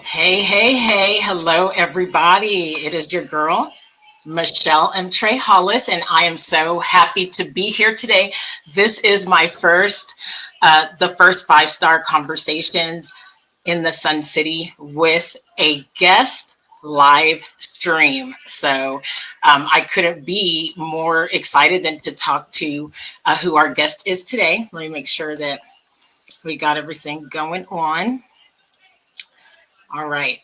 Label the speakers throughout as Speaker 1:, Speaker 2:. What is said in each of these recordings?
Speaker 1: Hey, hey, hey. Hello, everybody. It is your girl, Michelle M. Trey Hollis, and I am so happy to be here today. This is my the first five-star conversations in the Sun City with a guest live stream. So I couldn't be more excited than to talk to who our guest is today. Let me make sure that we got everything going on. All right.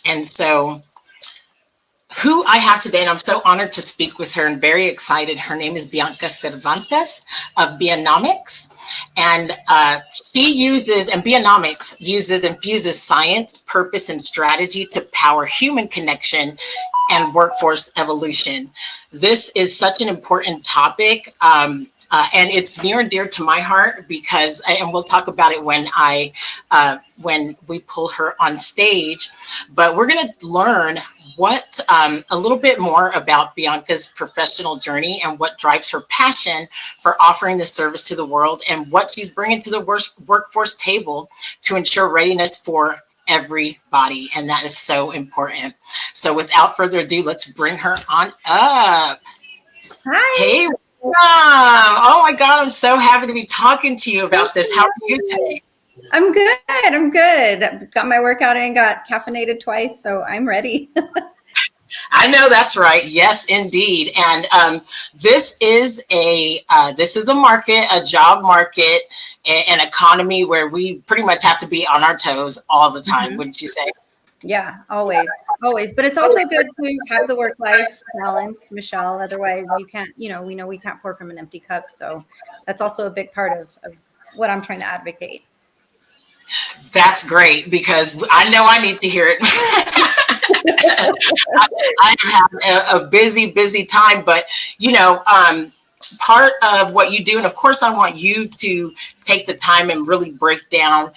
Speaker 1: And so who I have today, and I'm so honored to speak with her and very excited. Her name is Bianca Cervantes of Bionomics. And Bionomics infuses science, purpose, and strategy to power human connection and workforce evolution. This is such an important topic. And it's near and dear to my heart because, and we'll talk about it when we pull her on stage, but we're going to learn a little bit more about Bianca's professional journey and what drives her passion for offering this service to the world and what she's bringing to the workforce table to ensure readiness for everybody. And that is so important. So without further ado, let's bring her on up.
Speaker 2: Hi.
Speaker 1: Hey, oh my God, I'm so happy to be talking to you about this. How are you today?
Speaker 2: I'm good. Got my workout in, got caffeinated twice, so I'm ready.
Speaker 1: I know that's right. Yes, indeed. And this is a market, a job market, an economy where we pretty much have to be on our toes all the time, wouldn't you say?
Speaker 2: Yeah, always. But it's also good to have the work-life balance, Michelle. Otherwise, you can't. We know we can't pour from an empty cup. So that's also a big part of what I'm trying to advocate.
Speaker 1: That's great because I know I need to hear it. I have a busy time, but part of what you do, and of course, I want you to take the time and really break down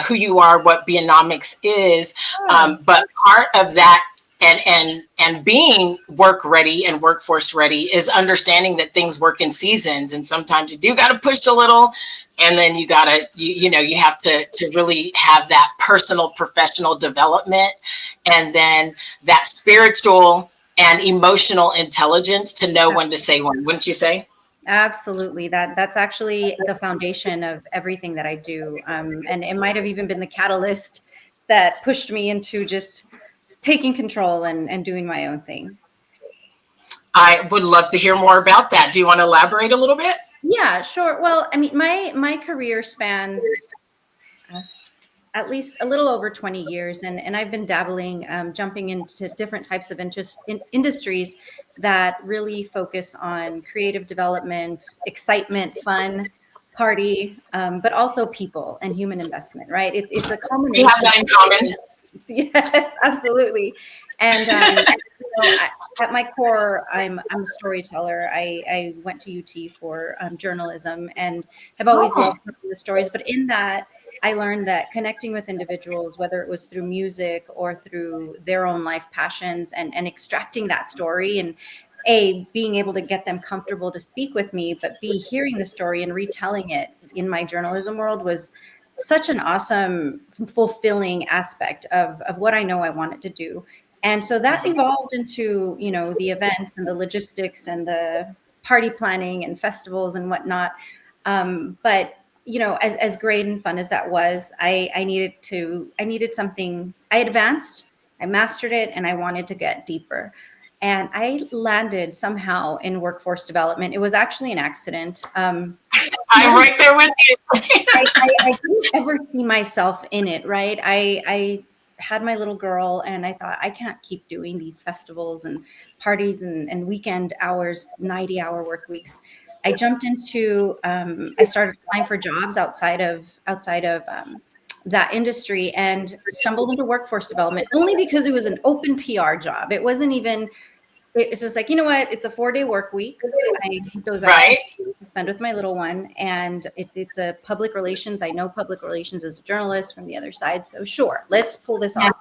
Speaker 1: who you are, what Bionomics is, but part of that and being work ready and workforce ready is understanding that things work in seasons, and sometimes you do got to push a little, and then you have to really have that personal professional development, and then that spiritual and emotional intelligence to know when to say when, wouldn't you say?
Speaker 2: Absolutely. That's actually the foundation of everything that I do. And it might have even been the catalyst that pushed me into just taking control and doing my own thing.
Speaker 1: I would love to hear more about that. Do you want to elaborate a little bit?
Speaker 2: Yeah, sure. Well, I mean, my career spans at least a little over 20 years, and I've been dabbling, jumping into different types of industries that really focus on creative development, excitement, fun, party, but also people and human investment. Right? It's a combination.
Speaker 1: We have that in common.
Speaker 2: Yes, absolutely. And at my core, I'm a storyteller. I went to UT for journalism and have always loved the stories. But in that, I learned that connecting with individuals, whether it was through music or through their own life passions, and extracting that story, and being able to get them comfortable to speak with me, but hearing the story and retelling it in my journalism world was such an awesome, fulfilling aspect of what I know I wanted to do. And so that evolved into, the events and the logistics and the party planning and festivals and whatnot. But as great and fun as that was, I needed something. I advanced, I mastered it, and I wanted to get deeper. And I landed somehow in workforce development. It was actually an accident.
Speaker 1: I'm right there with you.
Speaker 2: I didn't ever see myself in it, right? I had my little girl and I thought, I can't keep doing these festivals and parties and weekend hours, 90-hour work weeks. I jumped into, I started applying for jobs outside of that industry and stumbled into workforce development only because it was an open PR job. It wasn't even, it's just like, you know what? It's a 4-day work week. I need those hours to spend with my little one. And it's a public relations. I know public relations as a journalist from the other side. So sure, let's pull this off.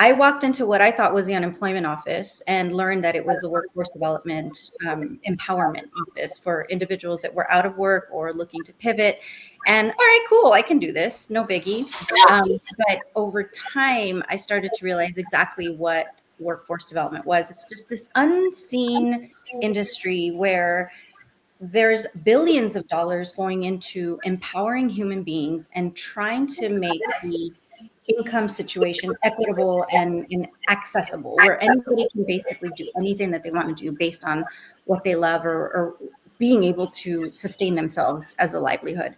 Speaker 2: I walked into what I thought was the unemployment office and learned that it was a workforce development empowerment office for individuals that were out of work or looking to pivot. And all right, cool, I can do this, no biggie.
Speaker 1: Yeah.
Speaker 2: But over time, I started to realize exactly what workforce development was. It's just this unseen industry where there's billions of dollars going into empowering human beings and trying to make the income situation equitable and accessible, where anybody can basically do anything that they want to do based on what they love, or being able to sustain themselves as a livelihood.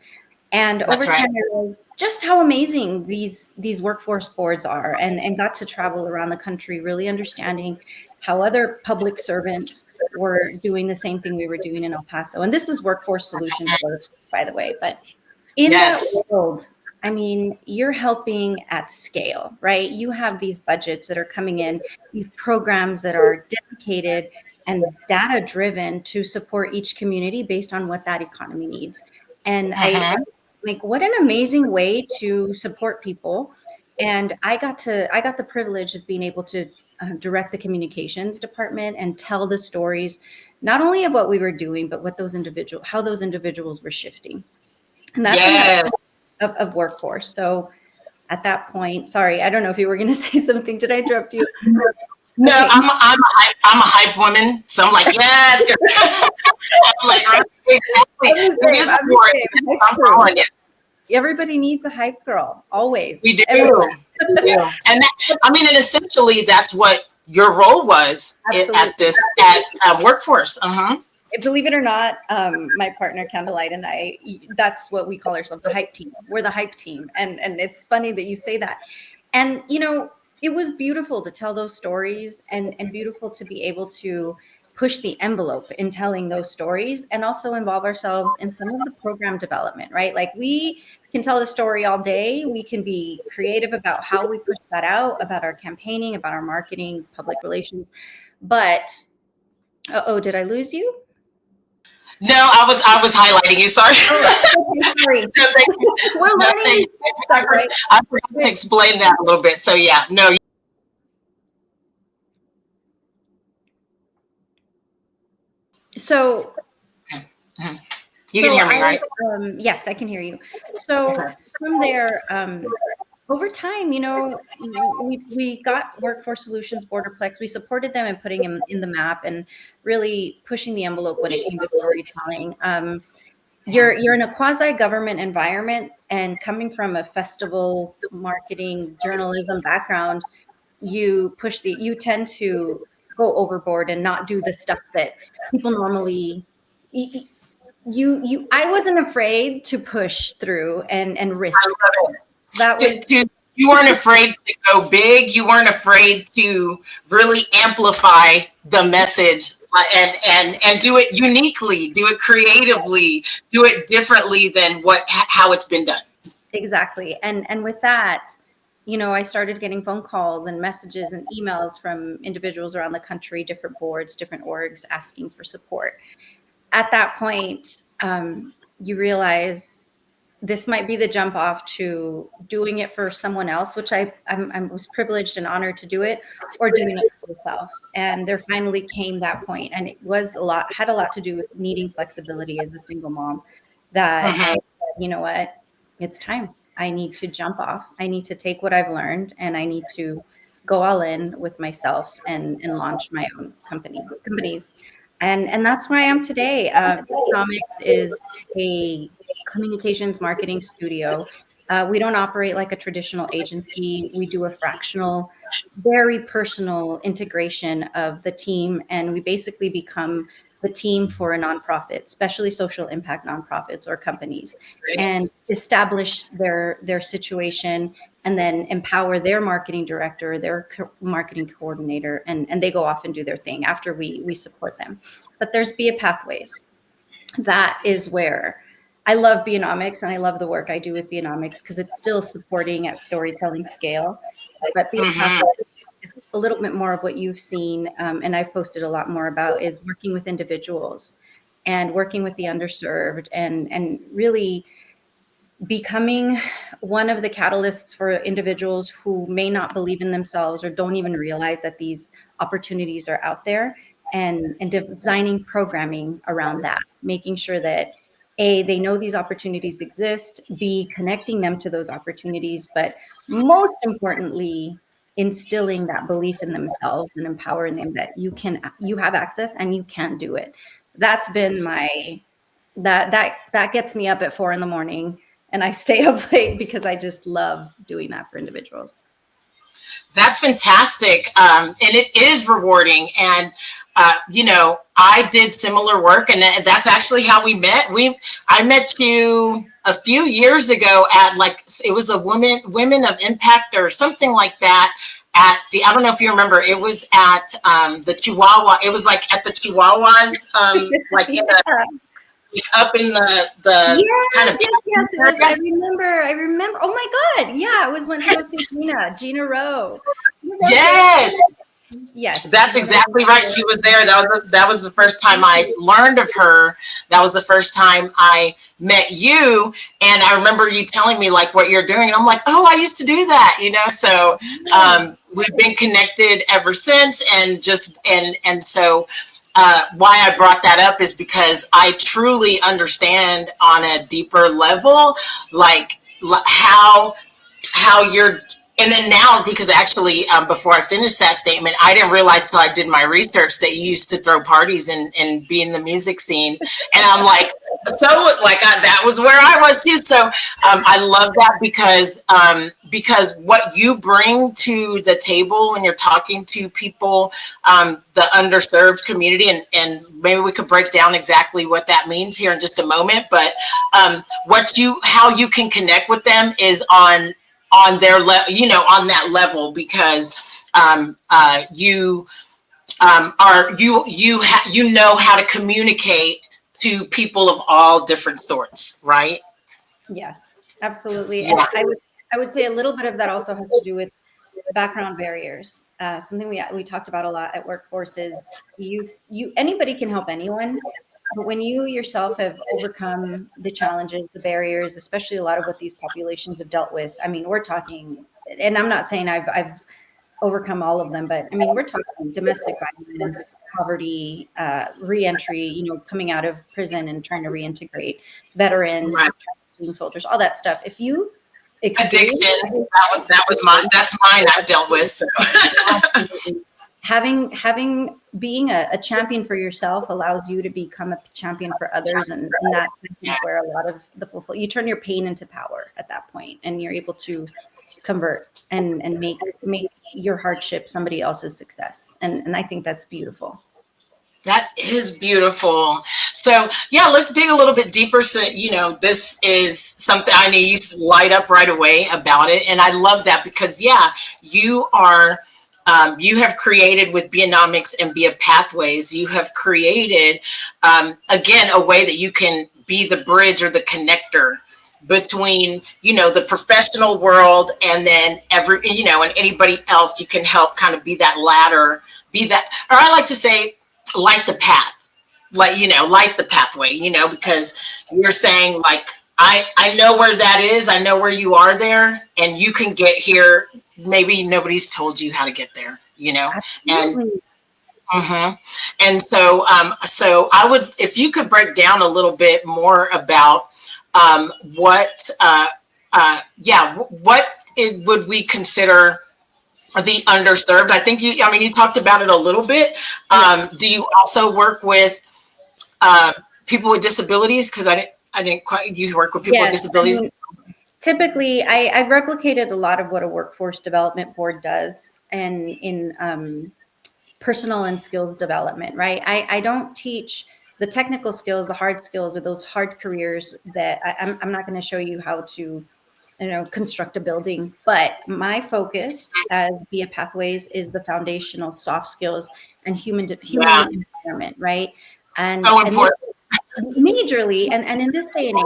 Speaker 2: And over
Speaker 1: That's right.
Speaker 2: time, I realized just how amazing these workforce boards are, and got to travel around the country, really understanding how other public servants were doing the same thing we were doing in El Paso. And this is workforce solutions work, by the way. But in that
Speaker 1: Yes.
Speaker 2: world, I mean, you're helping at scale, right? You have these budgets that are coming in, these programs that are dedicated and data driven to support each community based on what that economy needs. And I
Speaker 1: Mm-hmm.
Speaker 2: like, what an amazing way to support people. And I got the privilege of being able to direct the communications department and tell the stories, not only of what we were doing, but what how those individuals were shifting. And that's in
Speaker 1: Yes.
Speaker 2: of workforce. So at that point, sorry, I don't know if you were going to say something. Did I interrupt you?
Speaker 1: No,
Speaker 2: Okay.
Speaker 1: I'm a hype woman, so I'm like, yes, girl. I'm like, exactly.
Speaker 2: I'm the
Speaker 1: It
Speaker 2: same.
Speaker 1: is
Speaker 2: I'm the
Speaker 1: important.
Speaker 2: same. Hype
Speaker 1: I'm
Speaker 2: crew.
Speaker 1: calling it.
Speaker 2: Everybody needs a hype girl, always,
Speaker 1: We do.
Speaker 2: everywhere.
Speaker 1: We do. And that, I mean, and essentially, that's what your role was at
Speaker 2: Absolutely.
Speaker 1: this workforce. Uh-huh.
Speaker 2: Believe it or not, my partner Candlelight and I, that's what we call ourselves, the hype team. We're the hype team. And it's funny that you say that. And it was beautiful to tell those stories, and beautiful to be able to push the envelope in telling those stories, and also involve ourselves in some of the program development, right? Like, we can tell the story all day. We can be creative about how we push that out, about our campaigning, about our marketing, public relations. But oh, did I lose you?
Speaker 1: No, I was highlighting you. Sorry.
Speaker 2: Oh, okay, sorry.
Speaker 1: No, thank you.
Speaker 2: We're
Speaker 1: No,
Speaker 2: learning
Speaker 1: thank
Speaker 2: these
Speaker 1: you.
Speaker 2: stuff, right?
Speaker 1: I forgot to explain that a little bit. So yeah, no.
Speaker 2: So,
Speaker 1: Mhm. You can hear me, right?
Speaker 2: yes, I can hear you. So
Speaker 1: Okay.
Speaker 2: from there, over time, we got Workforce Solutions Borderplex. We supported them in putting them in the map and really pushing the envelope when it came to storytelling. You're in a quasi government environment, and coming from a festival marketing journalism background, you tend to go overboard and not do the stuff that people normally. I wasn't afraid to push through and
Speaker 1: I
Speaker 2: risk.
Speaker 1: love it.
Speaker 2: That was
Speaker 1: You weren't afraid to go big. You weren't afraid to really amplify the message, and do it uniquely, do it creatively, do it differently than how it's been done.
Speaker 2: exactly. And with that, I started getting phone calls and messages and emails from individuals around the country, different boards, different orgs, asking for support. At that point, you realize this might be the jump off to doing it for someone else, which I was privileged and honored to do it, or doing it for yourself. And there finally came that point, and it was had a lot to do with needing flexibility as a single mom. That I
Speaker 1: Mm-hmm.
Speaker 2: said, you know what, it's time. I need to jump off. I need to take what I've learned, and I need to go all in with myself and launch my own companies. And that's where I am today. Economics is a communications marketing studio. We don't operate like a traditional agency. We do a fractional, very personal integration of the team, and we basically become the team for a nonprofit, especially social impact nonprofits or companies, and establish their situation, and then empower their marketing director, their marketing coordinator, and they go off and do their thing after we support them. But there's BIA pathways. That is where I love Bionomics, and I love the work I do with Bionomics because it's still supporting at storytelling scale. But BIA
Speaker 1: Mm-hmm.
Speaker 2: pathways is a little bit more of what you've seen, and I've posted a lot more about, is working with individuals and working with the underserved, and really becoming one of the catalysts for individuals who may not believe in themselves or don't even realize that these opportunities are out there, and designing programming around that, making sure that A, they know these opportunities exist, B, connecting them to those opportunities, but most importantly, instilling that belief in themselves and empowering them that you have access and you can do it. That's been my that gets me up at 4 a.m. and I stay up late because I just love doing that for individuals.
Speaker 1: That's fantastic. And it is rewarding. And, I did similar work, and that's actually how we met. I met you a few years ago at, like, it was a women of impact or something like that. I don't know if you remember, it was at the Chihuahua. It was like at the Chihuahuas, like in
Speaker 2: Yeah.
Speaker 1: up in the kind
Speaker 2: Yes,
Speaker 1: of.
Speaker 2: yes, it was. I remember. Oh my God. Yeah, it was when to go see Gina Rowe. Gina Rowe
Speaker 1: Yes.
Speaker 2: Yes,
Speaker 1: That's exactly right. She was there. That was the first time I learned of her. That was the first time I met you, and I remember you telling me like what you're doing, and I'm like, oh, I used to do that, So we've been connected ever since, and so why I brought that up is because I truly understand on a deeper level, like how you're. And then now, because actually, before I finished that statement, I didn't realize till I did my research that you used to throw parties and be in the music scene. And I'm like, that was where I was too. So I love that because what you bring to the table when you're talking to people, the underserved community, and maybe we could break down exactly what that means here in just a moment. But how you can connect with them is on their on that level, because you are you know how to communicate to people of all different sorts, right?
Speaker 2: Yes, absolutely. And
Speaker 1: Yeah.
Speaker 2: I would say a little bit of that also has to do with background barriers. Something we talked about a lot at Workforce is anybody can help anyone, but when you yourself have overcome the challenges, the barriers, especially a lot of what these populations have dealt with. I mean, we're talking, and I'm not saying I've overcome all of them, but I mean, we're talking domestic violence, poverty, reentry, coming out of prison and trying to reintegrate,
Speaker 1: Right.
Speaker 2: veterans, soldiers, all that stuff. If you've experienced
Speaker 1: Addiction. That was mine. That's mine. I've dealt with. So.
Speaker 2: absolutely. Having being a champion for yourself allows you to become a champion for others, and that's I think where a lot of you turn your pain into power at that point, and you're able to convert and make your hardship somebody else's success, and I think that's beautiful.
Speaker 1: That is beautiful. So yeah, let's dig a little bit deeper. So this is something I need to light up right away about it, and I love that because you are. You have created with Bionomics and Via Pathways, you have created, again, a way that you can be the bridge or the connector between, the professional world and then and anybody else. You can help kind of be that ladder, or I like to say, light the path, light the pathway, because you're saying like, I know where that is. I know where you are there, and you can get here. Maybe nobody's told you how to get there, and
Speaker 2: Absolutely.
Speaker 1: and so I would, if you could break down a little bit more about what would we consider the underserved. I think you talked about it a little bit. Do you also work with people with disabilities? Because I didn't quite. You work with people with
Speaker 2: Yes, I
Speaker 1: disabilities.
Speaker 2: mean, typically, I've replicated a lot of what a workforce development board does, and in personal and skills development, right? I don't teach the technical skills, the hard skills, or those hard careers that I'm not going to show you how to, construct a building. But my focus as Via Pathways is the foundational soft skills and
Speaker 1: Yeah,
Speaker 2: human empowerment, right? And
Speaker 1: so
Speaker 2: and this
Speaker 1: important.
Speaker 2: majorly, and in this day and age,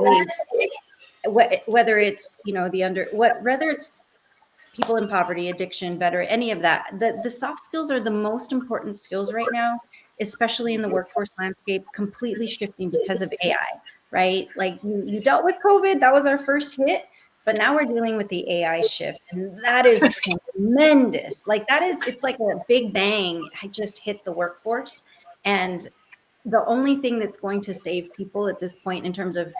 Speaker 2: whether it's whether it's people in poverty, addiction, better, any of that. The soft skills are the most important skills right now, especially in the workforce landscape, completely shifting because of AI, right? Like you dealt with COVID, that was our first hit, but now we're dealing with the AI shift, and that is tremendous. Like it's like a big bang. I just hit the workforce, and the only thing that's going to save people at this point in terms of,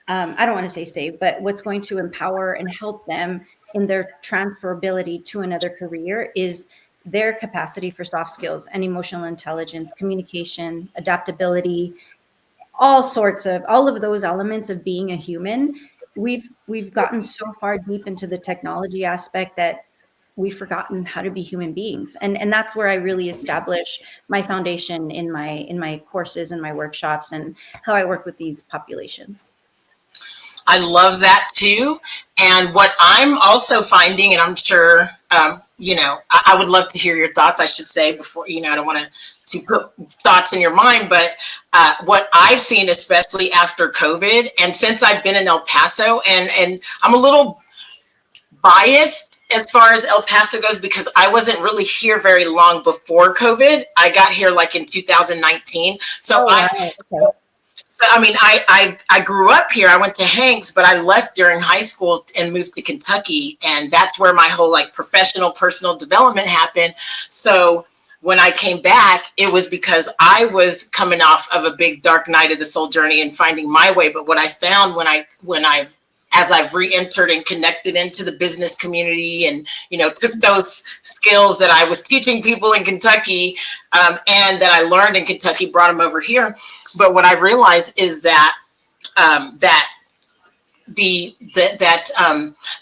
Speaker 2: I don't want to say save, but what's going to empower and help them in their transferability to another career is their capacity for soft skills and emotional intelligence, communication, adaptability, all of those elements of being a human. We've gotten so far deep into the technology aspect that we've forgotten how to be human beings, and that's where I really establish my foundation in my courses and my workshops and how I work with these populations.
Speaker 1: I love that too. And what I'm also finding, and I'm sure, I would love to hear your thoughts, I should say, before, I don't want to put thoughts in your mind, but what I've seen, especially after COVID, and since I've been in El Paso, and I'm a little biased as far as El Paso goes because I wasn't really here very long before COVID. I got here like in 2019. So
Speaker 2: Oh, wow. Okay.
Speaker 1: So, I mean, I grew up here. I went to Hanks, but I left during high school and moved to Kentucky. And that's where my whole like professional personal development happened. So when I came back, it was because I was coming off of a big dark night of the soul journey and finding my way. But what I found as I've re-entered and connected into the business community and, took those skills that I was teaching people in Kentucky and that I learned in Kentucky, brought them over here. But what I've realized is that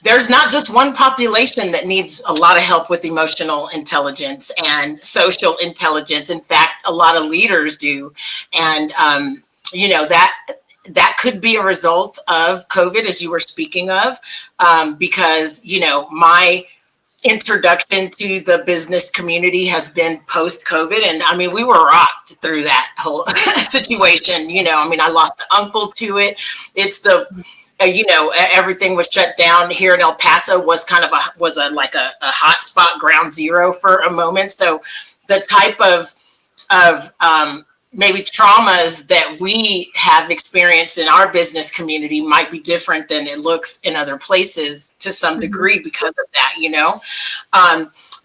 Speaker 1: there's not just one population that needs a lot of help with emotional intelligence and social intelligence. In fact, a lot of leaders do. And, that could be a result of COVID, as you were speaking of, because, my introduction to the business community has been post COVID. And I mean, we were rocked through that whole situation. I mean, I lost an uncle to it. It's everything was shut down here in El Paso was kind of like a hot spot, ground zero for a moment. So the type of maybe traumas that we have experienced in our business community might be different than it looks in other places to some degree because of that,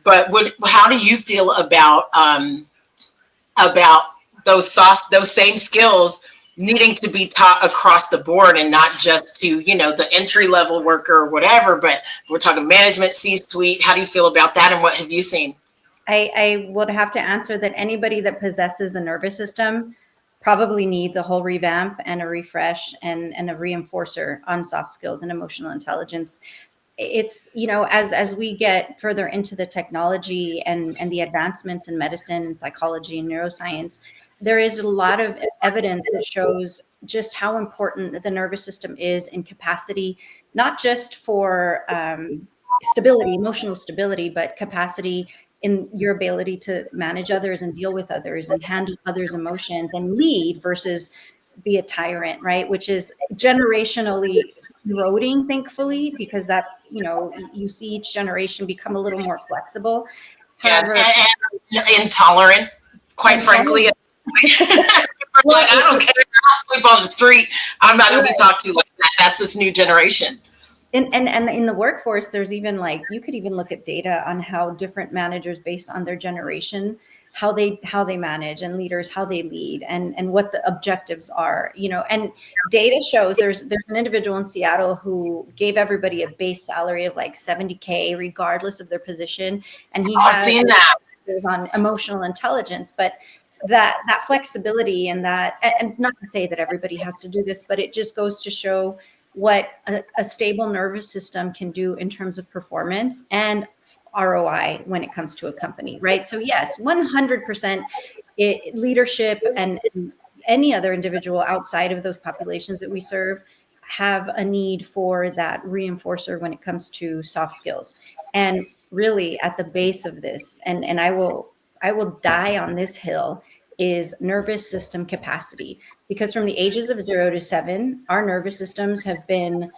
Speaker 1: but how do you feel about those same skills needing to be taught across the board and not just to, the entry level worker or whatever, but we're talking management, C-suite. How do you feel about that? And what have you seen?
Speaker 2: I would have to answer that anybody that possesses a nervous system probably needs a whole revamp and a refresh and a reinforcer on soft skills and emotional intelligence. It's, as we get further into the technology and the advancements in medicine, psychology, and neuroscience, there is a lot of evidence that shows just how important the nervous system is in capacity, not just for stability, emotional stability, but capacity in your ability to manage others and deal with others and handle others' emotions and lead versus be a tyrant, right? Which is generationally eroding, thankfully, because that's, you see each generation become a little more flexible. However,
Speaker 1: and intolerant, quite frankly. Like, I don't care. I'll sleep on the street. I'm not going to be talked to like that. That's this new generation.
Speaker 2: And in the workforce, there's even like, you could even look at data on how different managers based on their generation, how they manage, and leaders, how they lead, and what the objectives are, and data shows there's an individual in Seattle who gave everybody a base salary of like 70K regardless of their position. And he
Speaker 1: I've seen that
Speaker 2: on emotional intelligence, but that flexibility and not to say that everybody has to do this, but it just goes to show what a stable nervous system can do in terms of performance and ROI when it comes to a company, right? So yes, 100% leadership and any other individual outside of those populations that we serve have a need for that reinforcer when it comes to soft skills. And really at the base of this, and I will die on this hill, is nervous system capacity. Because from the ages of 0 to 7, our nervous systems have been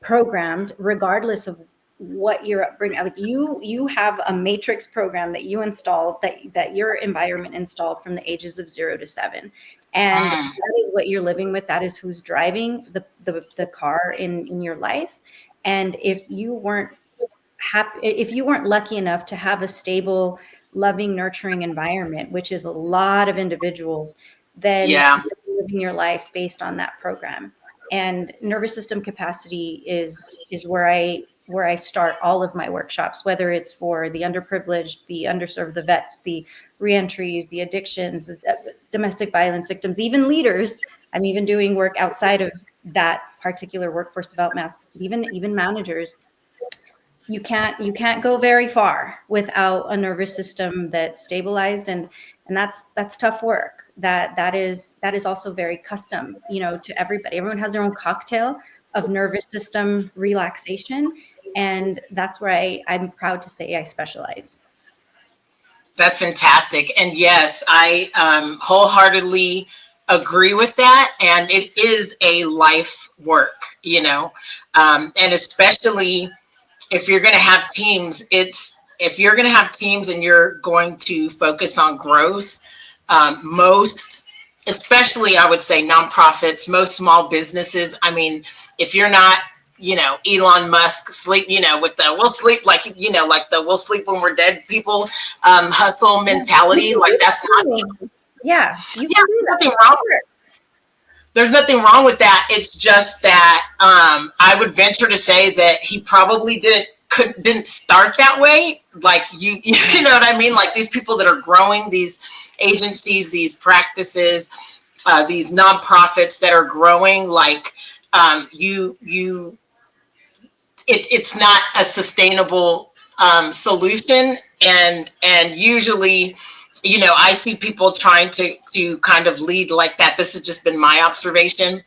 Speaker 2: programmed regardless of what your upbringing. Like you have a matrix program that you installed, that your environment installed from the ages of 0 to 7. And that is what you're living with. That is who's driving the car in your life. And if you weren't lucky enough to have a stable, loving, nurturing environment, which is a lot of individuals, then
Speaker 1: Yeah.
Speaker 2: you're living your life based on that program. And nervous system capacity is where I start all of my workshops, whether it's for the underprivileged, the underserved, the vets, the reentries, the addictions, domestic violence victims, even leaders. I'm even doing work outside of that particular workforce development aspect, even managers. You can't go very far without a nervous system that's stabilized, and that's tough work. That is also very custom, to everybody. Everyone has their own cocktail of nervous system relaxation, and that's where I'm proud to say I specialize.
Speaker 1: That's fantastic. And yes, I wholeheartedly agree with that. And it is a life work, and especially if you're going to have teams, if you're going to have teams and you're going to focus on growth, most, especially I would say nonprofits, most small businesses. I mean, if you're not, Elon Musk sleep, with the we'll sleep like the we'll sleep when we're dead people hustle
Speaker 2: Yeah.
Speaker 1: mentality, like that's not,
Speaker 2: Yeah, you
Speaker 1: yeah,
Speaker 2: can do that.
Speaker 1: nothing wrong. There's nothing wrong with that. It's just that I would venture to say that he probably didn't start that way. Like you know what I mean? Like these people that are growing these agencies, these practices, these nonprofits that are growing, like it's not a sustainable solution, and usually, I see people trying to kind of lead like that. This has just been my observation,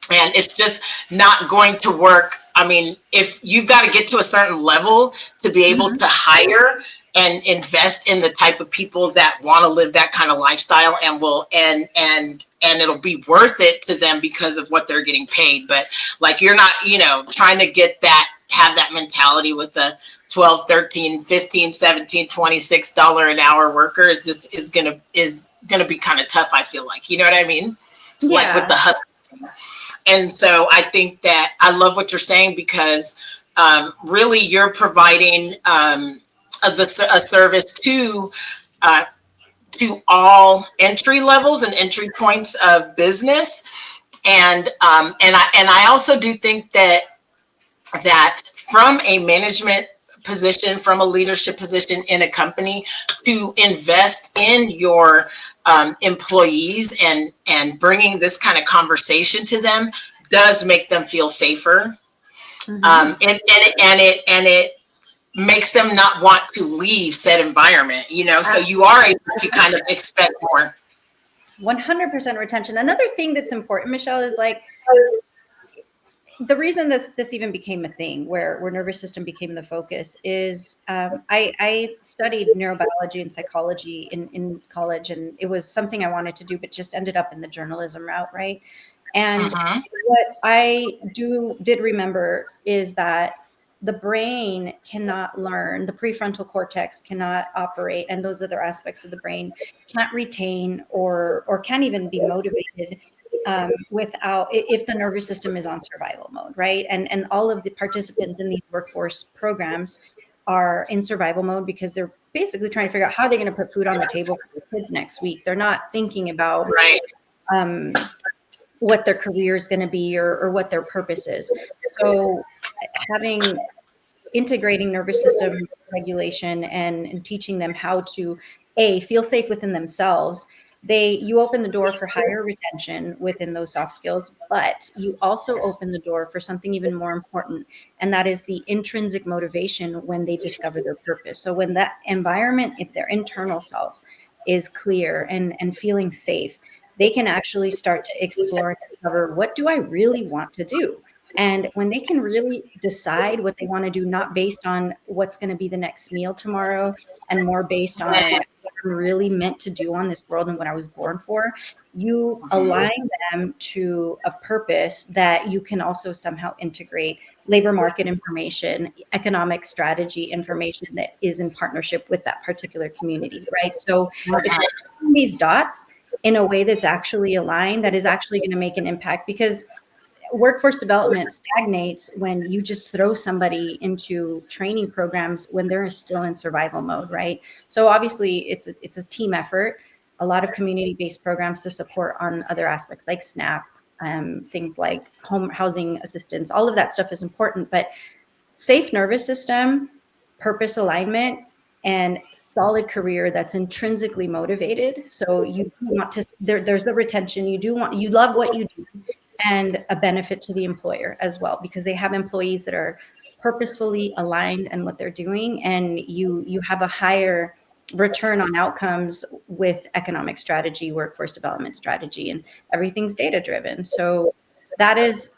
Speaker 1: and it's just not going to work. I mean, if you've got to get to a certain level to be able
Speaker 2: Mhm.
Speaker 1: to hire and invest in the type of people that want to live that kind of lifestyle, and will and it'll be worth it to them because of what they're getting paid. But like, you're not, trying to have that mentality with the 12, 13, 15, 17, $26 an hour worker is gonna be kind of tough, I feel like. You know what I mean? Like with
Speaker 2: Yeah.
Speaker 1: the hustle. And so I think that I love what you're saying, because really you're providing a service uh, to all entry levels and entry points of business. And I also do think that from a management position, from a leadership position in a company, to invest in your employees and bringing this kind of conversation to them does make them feel safer,
Speaker 2: Mhm.
Speaker 1: and it makes them not want to leave said environment. So you are able to kind of expect more.
Speaker 2: 100% retention. Another thing that's important, Michelle, is like the reason this even became a thing where nervous system became the focus is I studied neurobiology and psychology in college, and it was something I wanted to do, but just ended up in the journalism route, right? And
Speaker 1: Mm-hmm.
Speaker 2: what I did remember is that the brain cannot learn, the prefrontal cortex cannot operate, and those other aspects of the brain can't retain or can't even be motivated without if the nervous system is on survival mode, right? And all of the participants in these workforce programs are in survival mode because they're basically trying to figure out how they're going to put food on the table for their kids next week. They're not thinking about
Speaker 1: Right.
Speaker 2: um, what their career is going to be or what their purpose is. So having integrating nervous system regulation and teaching them how to feel safe within themselves, you open the door for higher retention within those soft skills, but you also open the door for something even more important, and that is the intrinsic motivation when they discover their purpose. So when that environment, if their internal self is clear and feeling safe, they can actually start to explore and discover, what do I really want to do? And when they can really decide what they want to do, not based on what's going to be the next meal tomorrow, and more based on what I'm really meant to do on this world and what I was born for, you
Speaker 1: Mm-hmm.
Speaker 2: align them to a purpose that you can also somehow integrate labor market information, economic strategy information that is in partnership with that particular community, right? So it's like these dots in a way that's actually aligned, that is actually going to make an impact, because workforce development stagnates when you just throw somebody into training programs when they're still in survival mode, right? So obviously it's a team effort, a lot of community-based programs to support on other aspects like SNAP, things like home housing assistance. All of that stuff is important, but safe nervous system, purpose alignment, and solid career that's intrinsically motivated. So you want to there's the retention. You love what you do, and a benefit to the employer as well, because they have employees that are purposefully aligned in what they're doing, and you have a higher return on outcomes with economic strategy, workforce development strategy, and everything's data driven. So that is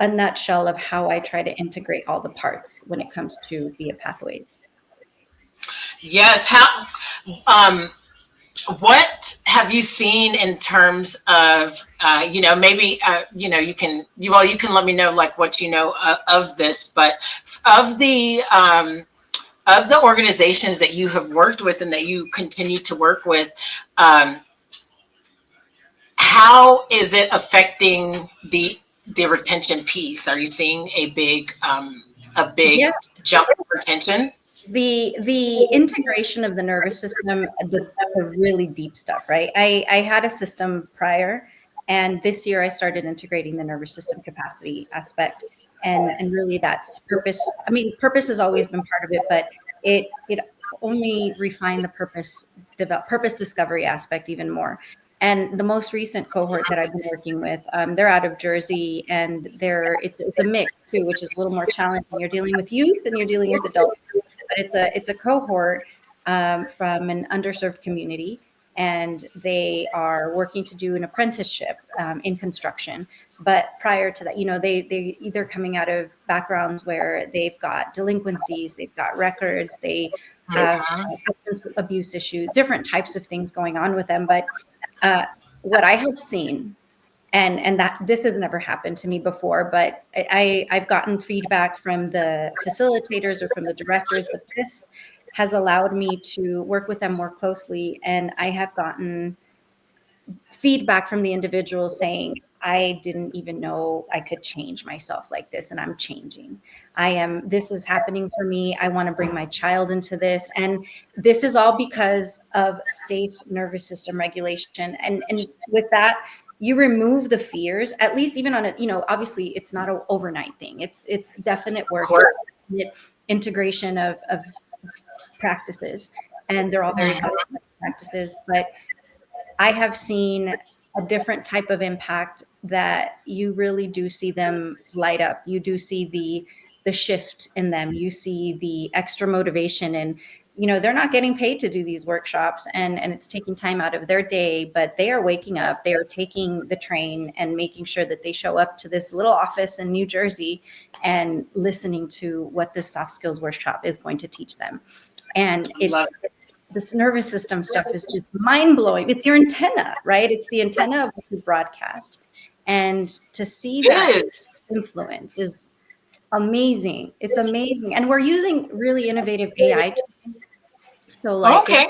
Speaker 2: a nutshell of how I try to integrate all the parts when it comes to VIA pathways.
Speaker 1: Yes. Um, what have you seen in terms of, maybe, you can let me know like what you know of this, but of the organizations that you have worked with and that you continue to work with, um, how is it affecting the retention piece? Are you seeing a big
Speaker 2: Yeah,
Speaker 1: jump in retention?
Speaker 2: the integration of the nervous system, the really deep stuff, right? I had a system prior, and this year I started integrating the nervous system capacity aspect, and really that's purpose. I mean, purpose has always been part of it, but it only refined the purpose discovery aspect even more. And the most recent cohort that I've been working with, they're out of Jersey, and it's a mix too, which is a little more challenging. You're dealing with youth and you're dealing with adults, but it's a cohort from an underserved community, and they are working to do an apprenticeship in construction. But prior to that, they either coming out of backgrounds where they've got delinquencies, they've got records, they have
Speaker 1: Mhm.
Speaker 2: substance abuse issues, different types of things going on with them. But what I have seen, and that this has never happened to me before, but I've gotten feedback from the facilitators or from the directors, but this has allowed me to work with them more closely, and I have gotten feedback from the individuals saying, I didn't even know I could change myself like this, and I'm changing. This is happening for me. I want to bring my child into this. And this is all because of safe nervous system regulation. And with that, you remove the fears, at least even on obviously it's not an overnight thing. It's definite
Speaker 1: Of
Speaker 2: work.
Speaker 1: course.
Speaker 2: It's definite integration of practices, and they're all very
Speaker 1: Mhm.
Speaker 2: customized practices. But I have seen a different type of impact that you really do see them light up. You do see the shift in them. You see the extra motivation, and they're not getting paid to do these workshops, and it's taking time out of their day, but they are waking up, they are taking the train and making sure that they show up to this little office in New Jersey and listening to what this soft skills workshop is going to teach them. And
Speaker 1: Love
Speaker 2: this nervous system stuff is just mind blowing. It's your antenna, right? It's the antenna of what you broadcast. And to see that
Speaker 1: it. Is.
Speaker 2: influence is amazing. It's amazing. And we're using really innovative AI tools. So like
Speaker 1: Okay.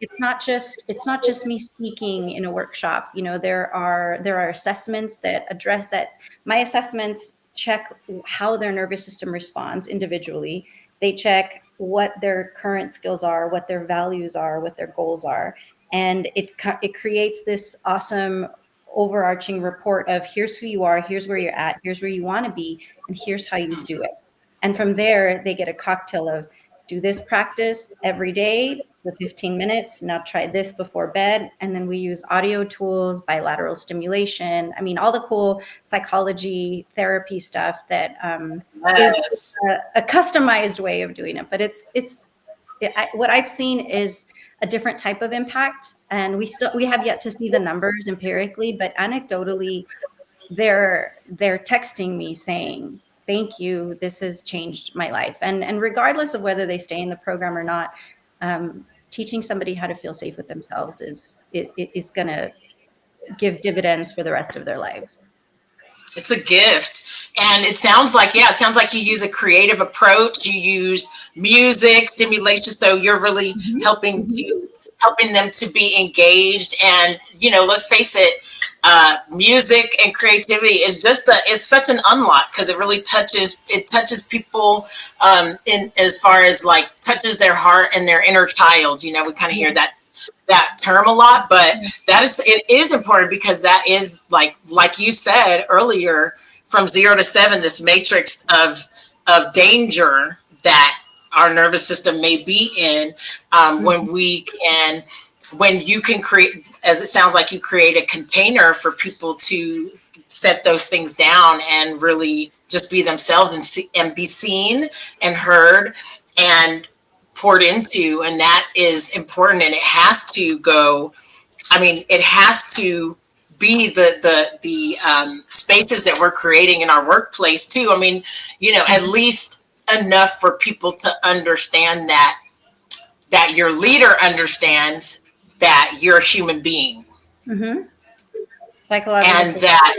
Speaker 2: it's not just me speaking in a workshop. There are assessments that address that. My assessments check how their nervous system responds individually. They check what their current skills are, what their values are, what their goals are, and it creates this awesome overarching report of here's who you are, here's where you're at, here's where you want to be, and here's how you do it. And from there, they get a cocktail of do this practice every day for 15 minutes. Now try this before bed. And then we use audio tools, bilateral stimulation. I mean, all the cool psychology therapy stuff that is
Speaker 1: Yes.
Speaker 2: a customized way of doing it. But what I've seen is a different type of impact. And we have yet to see the numbers empirically, but anecdotally, they're texting me saying, thank you, this has changed my life. And regardless of whether they stay in the program or not, teaching somebody how to feel safe with themselves is going to give dividends for the rest of their lives.
Speaker 1: It's a gift. And it sounds like you use a creative approach. You use music, stimulation. So you're really
Speaker 2: Mhm.
Speaker 1: helping them to be engaged. And, let's face it, music and creativity is such an unlock because it touches people in as far as like touches their heart and their inner child. We kind of hear
Speaker 2: Yes.
Speaker 1: that term a lot, but it is important because that is like you said earlier, from 0 to 7, this matrix of danger that our nervous system may be in. When we can, when you can create, as it sounds like you create a container for people to set those things down and really just be themselves and and be seen and heard and poured into. And that is important, and it has to go, I mean, it has to be the spaces that we're creating in our workplace too. I mean, at least enough for people to understand that your leader understands that you're a human being.
Speaker 2: Mm-hmm.
Speaker 1: And that,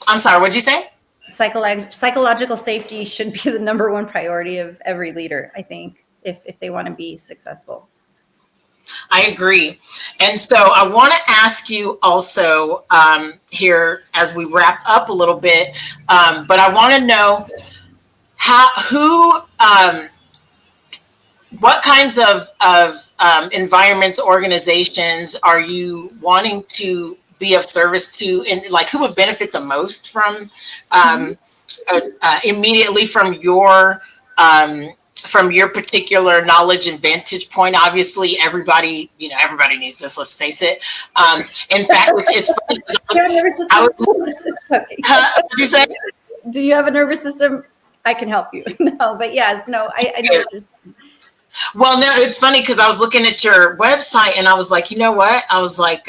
Speaker 1: I'm sorry, what'd you say?
Speaker 2: Psychological safety should be the number one priority of every leader, I think, if they want to be successful.
Speaker 1: I agree. And so I want to ask you also here as we wrap up a little bit, but I want to know what kinds of environments, organizations are you wanting to be of service to, and like who would benefit the most from immediately from your particular knowledge and vantage point? Obviously, everybody needs this. Let's face it. In fact, it's funny. What'd you say?
Speaker 2: Do you have a nervous system? I can help you. No, but yes, no, I know what you're saying.
Speaker 1: Well, no, it's funny because I was looking at your website and I was like, you know what? I was like,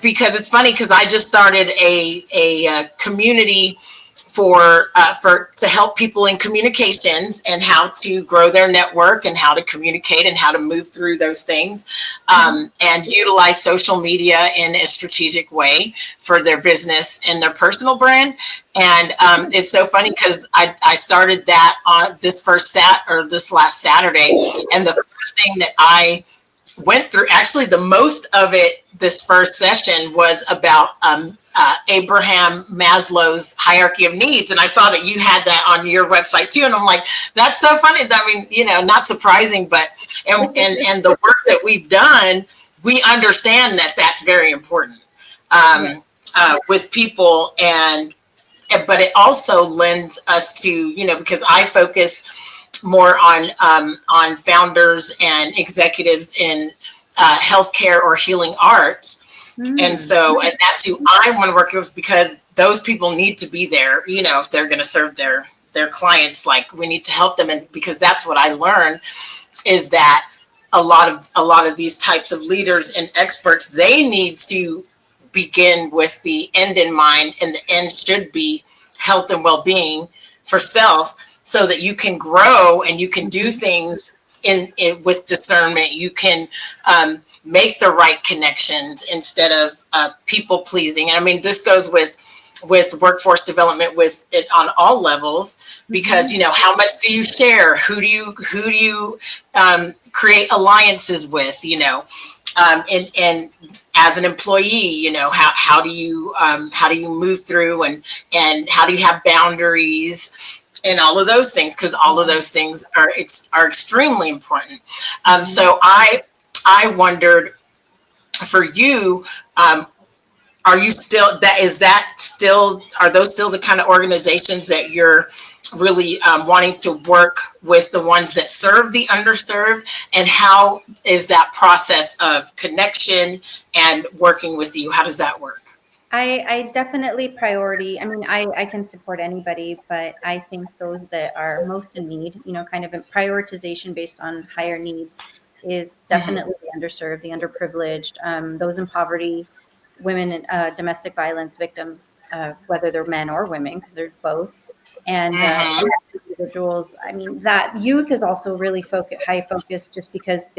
Speaker 1: because it's funny because I just started a community for to help people in communications and how to grow their network and how to communicate and how to move through those things, and utilize social media in a strategic way for their business and their personal brand. And it's so funny because I started that on this last Saturday, and the first thing that I went through, actually the most of it, this first session was about Abraham Maslow's hierarchy of needs. And I saw that you had that on your website too. And I'm like, that's so funny. I mean, not surprising, but, and the work that we've done, we understand that that's very important with people. But it also lends us to, because I focus more on founders and executives in healthcare or healing arts. And that's who I want to work with, because those people need to be there, if they're going to serve their clients. Like, we need to help them. And because that's what I learned, is that a lot of these types of leaders and experts, they need to begin with the end in mind, and the end should be health and well-being for self, so that you can grow and you can do things in with discernment. You can make the right connections instead of people pleasing. And I mean, this goes with workforce development, with it on all levels, because how much do you share? Who do you create alliances with? And as an employee, how do you move through, and how do you have boundaries? And all of those things, because all of those things are extremely important. So I wondered, for you, are you still are those still the kind of organizations that you're really wanting to work with, the ones that serve the underserved? And how is that process of connection and working with you? How does that work?
Speaker 2: I definitely priority. I mean, I can support anybody, but I think those that are most in need, kind of a prioritization based on higher needs, is definitely the underserved, the underprivileged, those in poverty, women, domestic violence victims, whether they're men or women, because there's both. And individuals, I mean, that youth is also really high focus, just because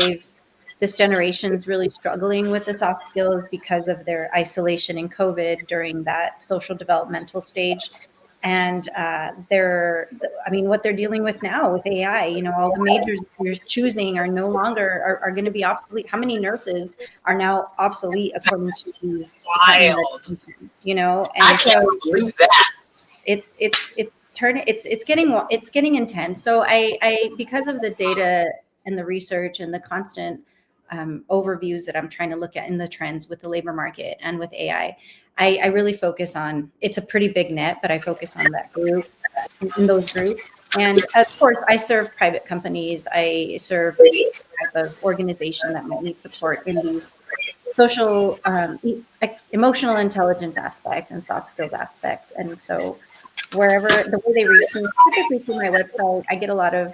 Speaker 2: this generation's really struggling with the soft skills because of their isolation in COVID during that social developmental stage. And what they're dealing with now with AI, all the majors you're choosing are no longer are going to be obsolete. How many nurses are now obsolete according to the Department of Education, And
Speaker 1: I can't believe that.
Speaker 2: It's getting intense. So I because of the data and the research and the constant overviews that I'm trying to look at in the trends with the labor market and with AI. I really focus on, it's a pretty big net, but I focus on that group, in those groups. And of course, I serve private companies. I serve any type of organization that might need support in the social, emotional intelligence aspect and soft skills aspect. And so wherever the way they reach me, typically through my website, I get a lot of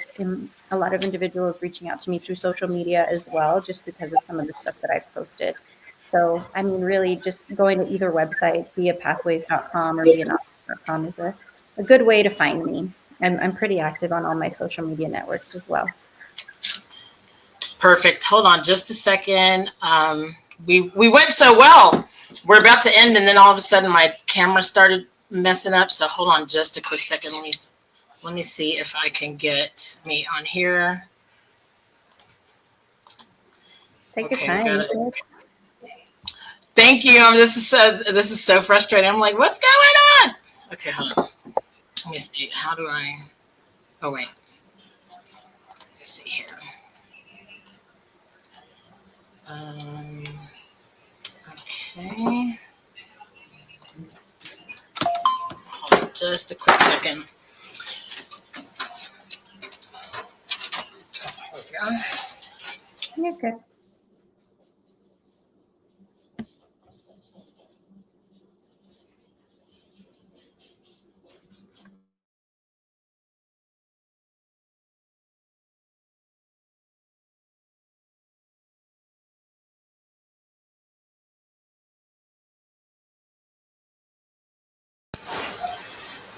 Speaker 2: individuals reaching out to me through social media as well, just because of some of the stuff that I've posted. So, I mean, really just going to either website, beapathways.com or beanoffice.com is a good way to find me. I'm pretty active on all my social media networks as well.
Speaker 1: Perfect. Hold on just a second. We went so well. We're about to end, and then all of a sudden my camera started messing up. So hold on just a quick second. Let me see if I can get me on here.
Speaker 2: Take your time.
Speaker 1: Thank you. This is so frustrating. I'm like, what's going on? Okay, hold on. Let me see. How do I? Oh wait. Let's see here. Okay. Hold on just a quick second.
Speaker 2: You're good.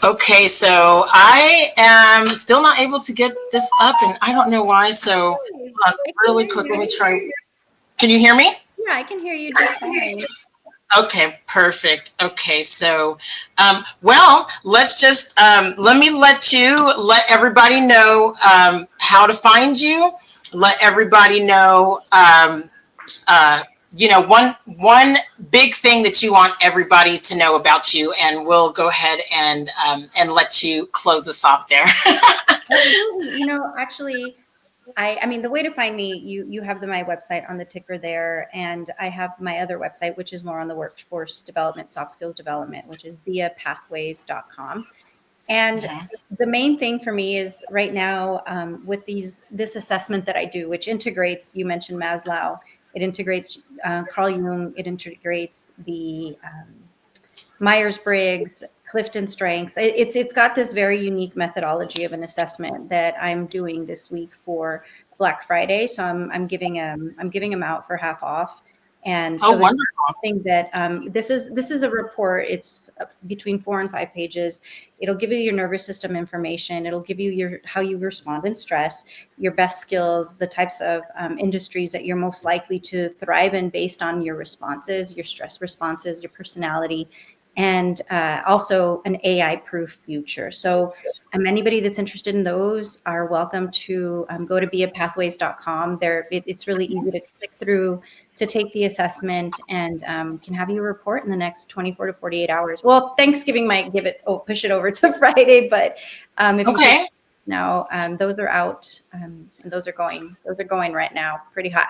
Speaker 1: Okay, so I am still not able to get this up, and I don't know why. So really quick, let me try. Can you hear me?
Speaker 2: Yeah, I can hear you just fine.
Speaker 1: Okay, perfect. Okay, so, well, let's just, let me let everybody know how to find you. Let everybody know, one big thing that you want everybody to know about you, and we'll go ahead and let you close us off there.
Speaker 2: Absolutely. Actually, I mean, the way to find me, you have my website on the ticker there, and I have my other website, which is more on the workforce development, soft skills development, which is beapathways.com. And the main thing for me is right now with this assessment that I do, which integrates, you mentioned Maslow, it integrates Carl Jung, it integrates the Myers-Briggs, Clifton Strengths. It's got this very unique methodology of an assessment that I'm doing this week for Black Friday. So I'm giving them out for half off. And so this is something that this is a report. It's between 4 and 5 pages. It'll give you your nervous system information. It'll give you how you respond in stress, your best skills, the types of industries that you're most likely to thrive in based on your responses, your stress responses, your personality, and also an AI-proof future. So anybody that's interested in those are welcome to go to beapathways.com. It's really easy to click through to take the assessment, and can have you report in the next 24 to 48 hours. Well, Thanksgiving might push it over to Friday, but if you take now, those are out, and those are going right now, pretty hot.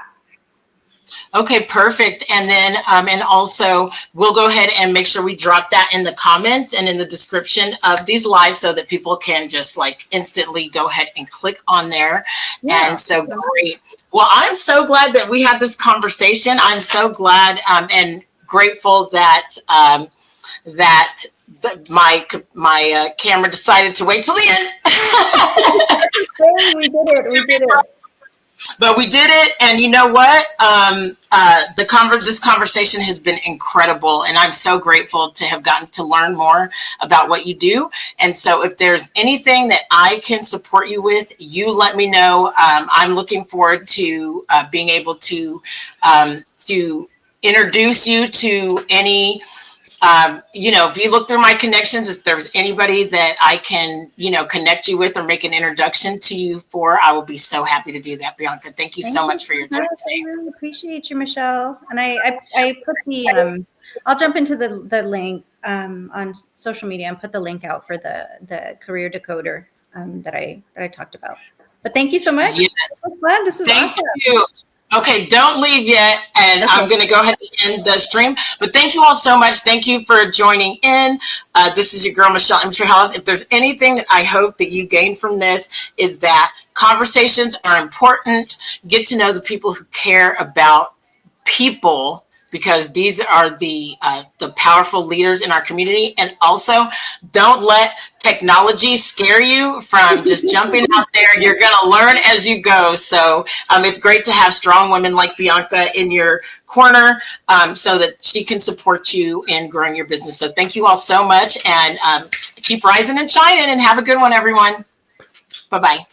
Speaker 1: Okay, perfect. And then, and also we'll go ahead and make sure we drop that in the comments and in the description of these lives so that people can just like instantly go ahead and click on there. Yeah. And so great. Well, I'm so glad that we had this conversation. I'm so glad and grateful that, my camera decided to wait till the end.
Speaker 2: We did it.
Speaker 1: But we did it, and you know what? This conversation has been incredible, and I'm so grateful to have gotten to learn more about what you do. And so if there's anything that I can support you with, you let me know. I'm looking forward to being able to introduce you to any if you look through my connections, if there's anybody that I can, connect you with or make an introduction to you for, I will be so happy to do that, Bianca. Thank you so much for your time today.
Speaker 2: I really appreciate you, Michelle. And I put the, I'll jump into the link on social media and put the link out for the career decoder that I talked about. But thank you so much.
Speaker 1: Yes.
Speaker 2: This was fun. This was
Speaker 1: Thank
Speaker 2: awesome.
Speaker 1: you. Okay, don't leave yet, and
Speaker 2: Okay.
Speaker 1: I'm going to go ahead and end the stream. But thank you all so much. Thank you for joining in. This is your girl, Michelle M. Trehallis. If there's anything that I hope that you gain from this, is that conversations are important. Get to know the people who care about people, because these are the powerful leaders in our community. And also, don't let technology scare you from just jumping out there. You're going to learn as you go. So it's great to have strong women like Bianca in your corner, so that she can support you in growing your business. So thank you all so much, and keep rising and shining, and have a good one, everyone. Bye-bye.